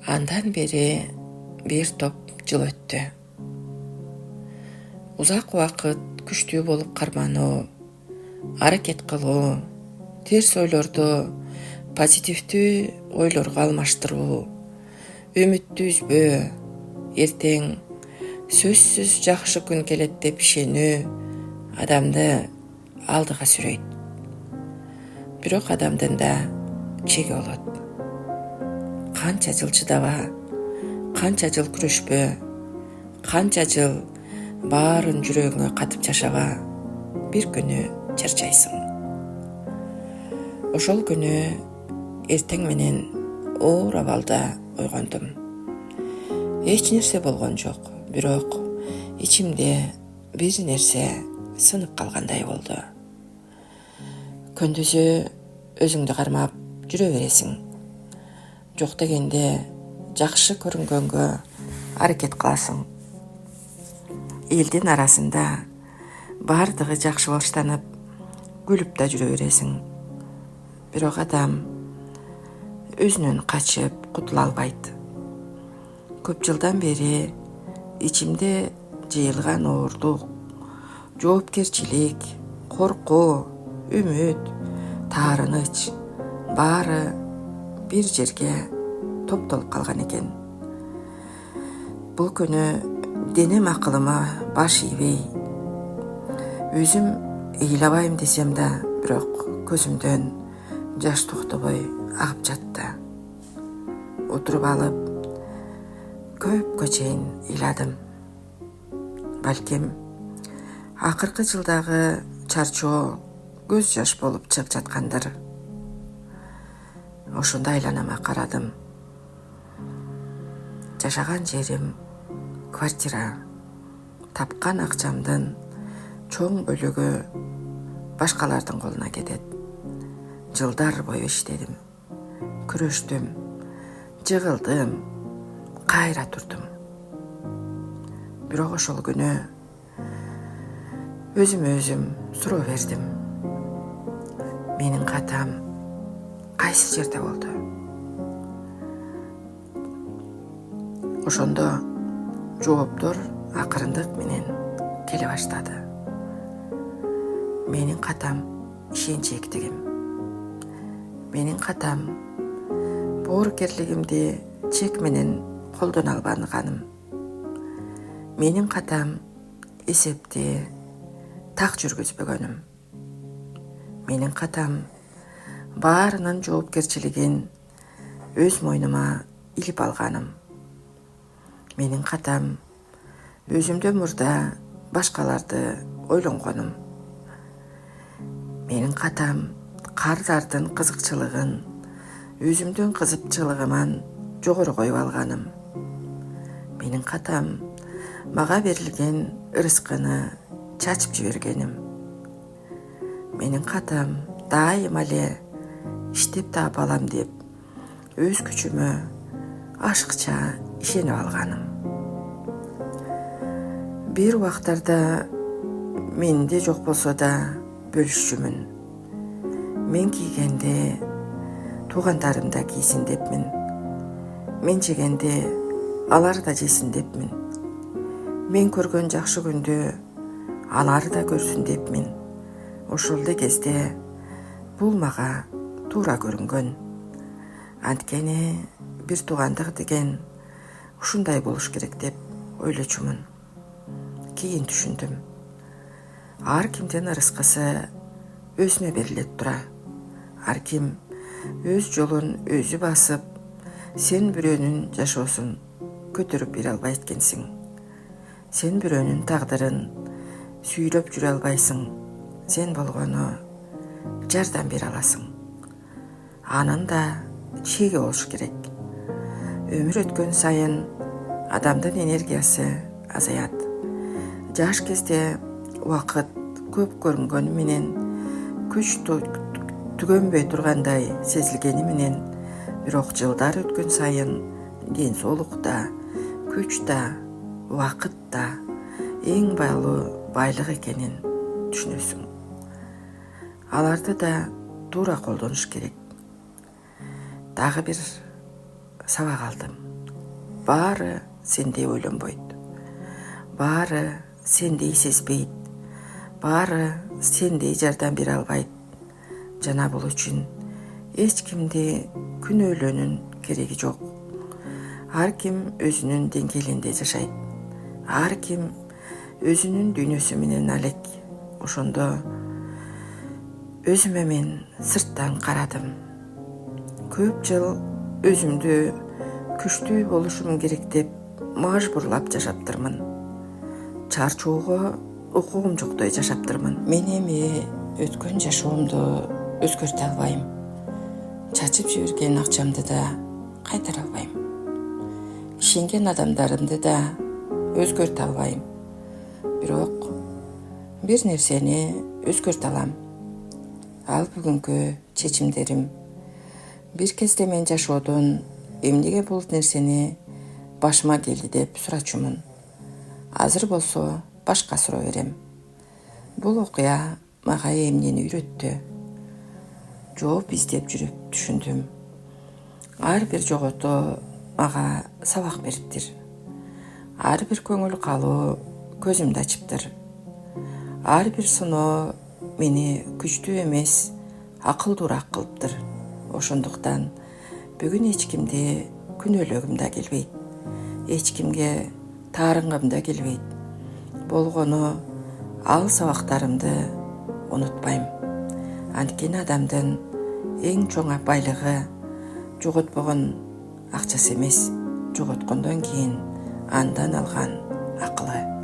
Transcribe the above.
Андан бeri bir топ жыл өттү. Узак убакыт күчтүү болуп кармануу, аракет кылуу, терс ойлорду позитивдүү ойлорго алмаштыруу, үмүттү үзбөө, эртең сөзсүз жакшы күн келет деп ишенүү адамды алдыга сүрөйт. Бирок адамдын да чеги болот. Канча жыл чыдаба, канча жыл күрөшпө, канча жыл баарын жүрөгүңө катып жашаба, бир күнү чарчайсың. Ошол күнү эртең менен оор абалда ойгондум. Эч нерсе болгон жок, бирок ичимде бир нерсе сынып калгандай болду. Күндүзү өзүңдү кармап жүрө бересиң. Жок дегенде жакшы көрүнгөнгө аракет кыласың. Элдин арасында бардыгы жакшы баштанып, күлүп да жүрө бересиң. Бирок адам өзүнөн качып кутула албайт. Көп жылдан бери ичимде жыйылган оорлук, жоопкерчилик, коркуу, үмүт, таарыныч баары бир жерге топтолуп калган экен. Бул күнү денем акылыма баш ийбей, өзүм ыйлабайм десем да, бирок көзүмдөн жаш токтобой агып жатты. Отуруп алып, көпкө чейин ыйладым. Балким акыркы жылдагы чарчоо көз жаш болуп чыгып жаткандыр. Ошондо айланама карадым. Жашаган жерим квартира. Тапкан акчамдын чоң бөлүгү башкалардын колуна кетет. Жылдар бою иштедим, күрөштүм, жыгылдым, кайра турдум. Бирок ошол күнү өзүмө өзүм суроо бердим. Менин катам кайсы жерде болду? Ошондо жооптор акырындык менен келе баштады. Менин катам ишенчектигим. Менин катам боорукерлигимди чек менен колдоно албаганым. Менин катам эсепти так жүргүзбөгөнүм. Менин катам баарынын жоопкерчилигин өз мойнума илип алганым. Менин катам өзүмдөн мурда башкаларды ойлонгонум. Менин катам кардардын кызыкчылыгын өзүмдүн кызыкчылыгыман жогору коюп алганым. Менин катам мага берилген ырыскыны чачып жибергеним. Менин катам дайыма эле иштеп таап алам деп өз күчүмө ашыкча ишенип алганым. Бир убактарда менде жок болсо да бөлүшчүмүн. Мен кийгенде туугандарым да кийсин депмин. Мен жегенде алар да жесин депмин. Мен көргөн жакшы күндү алар да көрсүн депмин. Ошол эле кезде бул мага туура көрүнгөн. Анткени бир туугандык деген ушундай болуш керек деп ойлочумун. Кийин түшүндүм. Ар кимдин ырыскысы өзүнө берилет тура. Ар ким өз жолун өзү басып, сен бирөөнүн жашоосун көтөрүп бере албайт экенсиң. Сен бирөөнүн тагдырын сүйрөп жүрө албайсың. Сен болгону жардам бере аласың. Анын да чеги болуш керек. Өмүр өткөн сайын адамдын энергиясы азаят. Жаш кезде убакыт көп көрүнгөнү менен күч түгөнбөй тургандай сезилгени менен, бирок жылдар өткөн сайын ден соолук да, күч да, убакыт да эң баалуу байлык экенин түшүнөсүң. Аларды да туура колдонуш керек. Дагы бир сабак алдым. баары сендей ойлонбойт. Баары сендей сезбейт. Баары сендей жардам бере албайт. Жана бул үчүн эч кимди күнөөлөөнүн кереги жок. Ар ким өзүнүн деңгээлинде жашайт. Ар ким өзүнүн дүйнөсү менен алек. Ошондо өзүмө мен сырттан карадым. Көп жыл өзүмдү күчтүү болушум керек деп мажбурлап жашаптырмын. Чарчоого укугум жоктой жашаптырмын. Мен эми өткөн жашоомду өзгөртө албайм. Чачып жиберген акчамды да кайтара албайм. Ишенген адамдарымды да өзгөртө албайм. Бирок бир нерсени өзгөртө алам. Ал бүгүнкү чечимдерим. Бир кезде мен жашоодон эмнеге бул нерсени башыма келди деп сурачумун. Азыр болсо башка суроо берем. Бул окуя мага эмнени үйрөттү? Жооп издеп жүрүп түшүндүм. Ар бир жоготоо мага сабак бериптир. Ар бир көңүл калуу көзүмдү ачыптыр. Ар бир сыноо мени күчтүү эмес, акылдуураак кылыптыр. Ошондуктан бүгүн эч кимди күнөөлөгүм да келбейт. Эч кимге таарынгым да келбейт. Болгону ал сабактарымды унутпайм. Анткени адамдын эң чоң байлыгы жоготпогон акчасы эмес, жоготкондон кийин андан алган акылы.